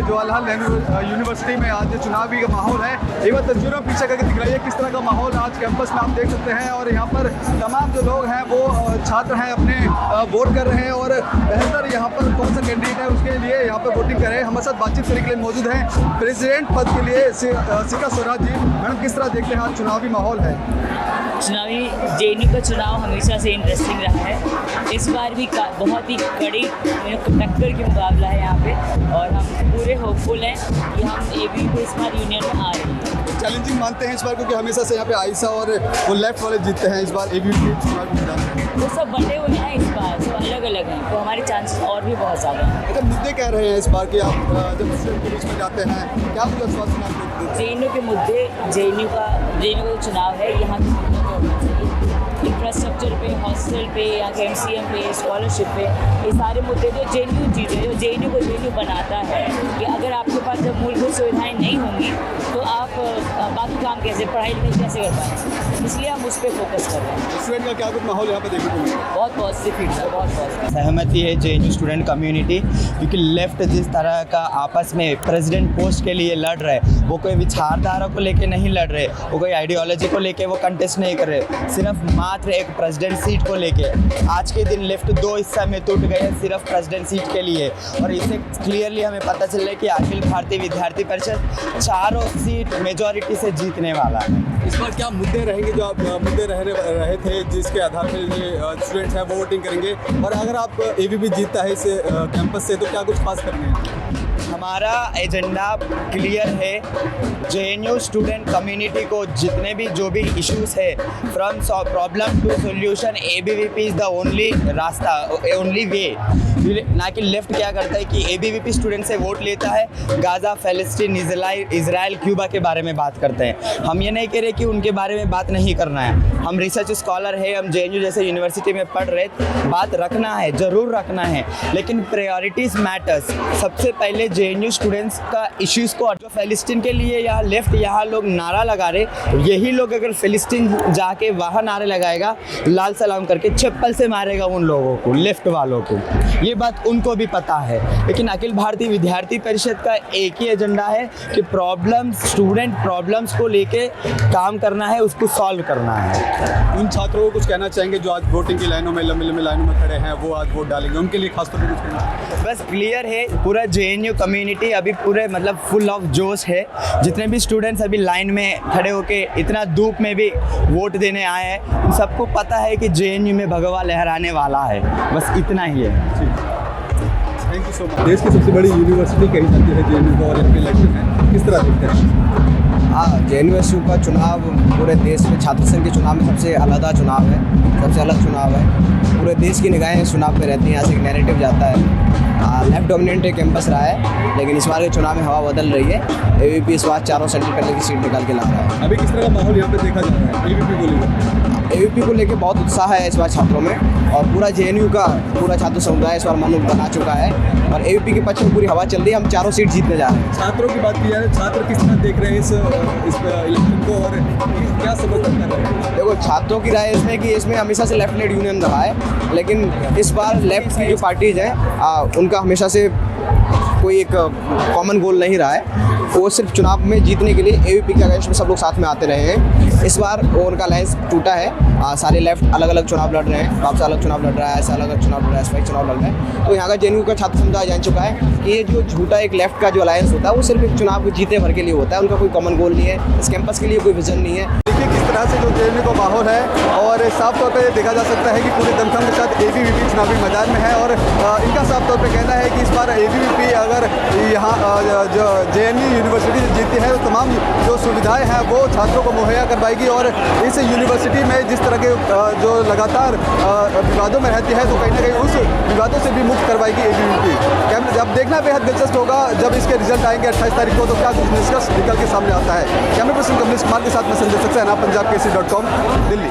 Jawaharlal Nehru university में आज चुनावी का माहौल है। एक बार तस्वीरों पीछे करके दिखाइए किस तरह का माहौल आज कैंपस में आप देख सकते हैं। और यहाँ पर तमाम जो लोग हैं वो छात्र हैं, अपने वोट कर रहे हैं और बेहतर यहाँ पर कौन सा कैंडिडेट है उसके लिए यहाँ पर वोटिंग कर रहे हैं। हमारे साथ बातचीत करने के लिए मौजूद हैं प्रेसिडेंट पद के लिए शिखा स्वराज जी। मैडम, किस तरह देखते हैं आज चुनावी माहौल है? चुनावी जेएनयू का चुनाव हमेशा से इंटरेस्टिंग रहा है। इस बार भी बहुत ही कड़ी टक्कर की मुकाबला है यहाँ पे और हम पूरे होपफुल हैं कि हम एबीवी को इस बार यूनियन में आ रहे हैं। चैलेंजिंग मानते हैं इस बार, क्योंकि हमेशा से यहाँ पे आयशा और वो लेफ्ट वाले जीतते हैं। इस बार एबीवी वो सब बटे हुए हैं, इस बार सब अलग अलग हैं, तो हमारे चांसेस और भी बहुत ज़्यादा हैं। अच्छा, मुद्दे कह रहे हैं इस बार कि आप जब के बीच में जाते हैं, क्या कुछ आश्वासन? जेएनयू के मुद्दे, जेएनयू का जो चुनाव है यहाँ इंफ्रास्ट्रक्चर पे, हॉस्टल पे, यहाँ के एमसीएम पे, स्कॉलरशिप पे, ये सारे मुद्दे जो जेएनयू चीज़ें जो जेएनयू को जेएनयू बनाता है कि अगर आपके पास जब मूलभूत सुविधाएं नहीं होंगी तो आप बाकी काम कैसे, पढ़ाई लिखाई कैसे कर पाएंगे, इसलिए हम उस पर फोकस कर रहे हैं। स्टूडेंट का क्या कुछ माहौल यहाँ पे देखने को मिला? बहुत पॉजिटिव फीडबैक, बहुत पॉजिटिव सहमति है जेएनयू स्टूडेंट कम्युनिटी, क्योंकि लेफ्ट जिस तरह का आपस में प्रेसिडेंट पोस्ट के लिए लड़ रहे, वो कोई विचारधारा को लेके नहीं लड़ रहे, वो कोई आइडियोलॉजी को लेके वो कंटेस्ट नहीं कर रहे, सिर्फ मात्र एक प्रेसिडेंट सीट को लेके। आज के दिन लेफ्ट दो हिस्सा में टूट गए हैं सिर्फ प्रेसिडेंट सीट के लिए, और इससे क्लियरली हमें पता चल रहा है कि अखिल भारतीय विद्यार्थी परिषद चारों सीट मेजॉरिटी से जीतने वाला है। इस बार क्या मुद्दे रहेंगे जो आप मुद्दे रहे थे जिसके आधार पर ये स्टूडेंट्स हैं वो वोटिंग करेंगे? और अगर आप एबीवी जीतता है इस कैंपस से तो क्या कुछ खास करने हैं? हमारा एजेंडा क्लियर है। जेएनयू स्टूडेंट कम्युनिटी को जितने भी जो भी इश्यूज है, from problem to solution, ABVP is the only रास्ता, ओनली वे। ना कि लेफ्ट क्या करता है कि एबीवीपी स्टूडेंट से वोट लेता है, गाज़ा, फ़लस्तीन, इज़राइल, क्यूबा के बारे में बात करते हैं। हम ये नहीं कह रहे कि उनके बारे में बात नहीं करना है। हम रिसर्च स्कॉलर है, हम जेएनयू जैसे यूनिवर्सिटी में पढ़ रहे, बात रखना है, ज़रूर रखना है, लेकिन प्रायोरिटीज़ मैटर्स। सबसे पहले जेएनयू स्टूडेंट्स का इश्यूज़ को, जो फ़लस्तीन के लिए यहाँ लेफ्ट यहाँ लोग नारा लगा रहे, यही लोग अगर फ़लस्तीन जाके वहाँ नारे लगाएगा, लाल सलाम करके चप्पल से मारेगा उन लोगों को, लेफ्ट वालों को। ये बात उनको भी पता है। लेकिन अखिल भारतीय विद्यार्थी परिषद का एक ही एजेंडा है कि स्टूडेंट प्रॉब्लम्स को लेके काम करना है, उसको सॉल्व करना है। उन छात्रों को कुछ कहना चाहेंगे जो आज वोटिंग की लाइनों में लंबी लाइनों में खड़े हैं, वो आज वोट डालेंगे, उनके लिए खासतौर पर कुछ कहना चाहेंगे? बस क्लियर है, पूरा जेएनयू कम्युनिटी अभी पूरे मतलब फुल ऑफ जोश है। जितने भी स्टूडेंट्स अभी लाइन में खड़े होके इतना धूप में भी वोट देने आए हैं, उन सबको पता है कि जेएनयू में भगवा लहराने वाला है। बस इतना ही है। Thank you so much. देश की सबसे बड़ी यूनिवर्सिटी कही जाती है जेएनयू को, और इनके इलेक्शन है, किस तरह देखते हैं? हाँ, जेएनयू का चुनाव पूरे देश में छात्र संघ के चुनाव में सबसे अलग चुनाव है, सबसे अलग चुनाव है। पूरे देश की निगाहें इस चुनाव पे रहती हैं, यहाँ से एक नैरेटिव जाता है। लेफ्ट डोमिनेंट कैंपस रहा है, लेकिन इस बार के चुनाव में हवा बदल रही है। एबीवीपी इस बार चारों सेंट्रल पहले की सीट निकाल के ला रहा है। अभी किस तरह का माहौल यहाँ पे देखा जा रहा है एबीवीपी को लेकर? एबीवीपी को लेकर बहुत उत्साह है इस बार छात्रों में, और पूरा जेएनयू का पूरा छात्र समुदाय इस बार मन बना चुका है, और एबीवीपी के पक्ष में पूरी हवा चल रही है। हम चारों सीट जीतने जा रहे हैं। छात्रों की बात की जाए, छात्र किस तरह देख रहे हैं इस इलेक्शन को, और क्या समर्थन कर रहे हैं? देखो, छात्रों की राय इसमें कि इसमें हमेशा से लेफ्ट लेड यूनियन रहा है, लेकिन इस बार लेफ्ट की जो पार्टीज हैं उनका हमेशा से कोई एक कॉमन गोल नहीं रहा है। वो सिर्फ चुनाव में जीतने के लिए एबीवीपी के अगेंस्ट में सब लोग साथ में आते रहे हैं। इस बार वो उनका अलायंस टूटा है। सारे लेफ्ट अलग अलग चुनाव लड़ रहे हैं, आपसे अलग चुनाव लड़ रहा है, ऐसा अलग चुनाव लड़ रहा है, ऐसा चुनाव लड़ रहा है। तो यहाँ का जेएनयू का छात्र समुदाय जान चुका है कि ये जो झूठा एक लेफ्ट का जो अलायंस होता है वो सिर्फ एक चुनाव को जीतने भर के लिए होता है। उनका कोई कॉमन गोल नहीं है, इस कैंपस के लिए कोई विजन नहीं है। देखिए किस तरह से जो जेएनयू का माहौल है, और साफ तौर पर देखा जा सकता है कि पूरे दमखम के साथ एबीवीपी चुनावी मैदान में है, और इनका साफ तौर पर कहना है कि इस बार एबीवीपी अगर यहाँ जो जेएनयू यूनिवर्सिटी से जीतती है तो तमाम जो सुविधाएं हैं वो छात्रों को मुहैया करवाएगी, और इस यूनिवर्सिटी में जिस तरह के जो लगातार विवादों में रहती है तो कहीं ना कहीं उस विवादों से भी मुक्त करवाएगी एबीवीपी। जब देखना बेहद दिलचस्प होगा जब इसके रिजल्ट आएंगे 28 तारीख को, तो क्या कुछ निष्कर्ष निकल के सामने आता है। कैमरा पर्सन कमलेश कुमार के साथ मैं संजय सक्सेना, पंजाब केसरी.com, दिल्ली।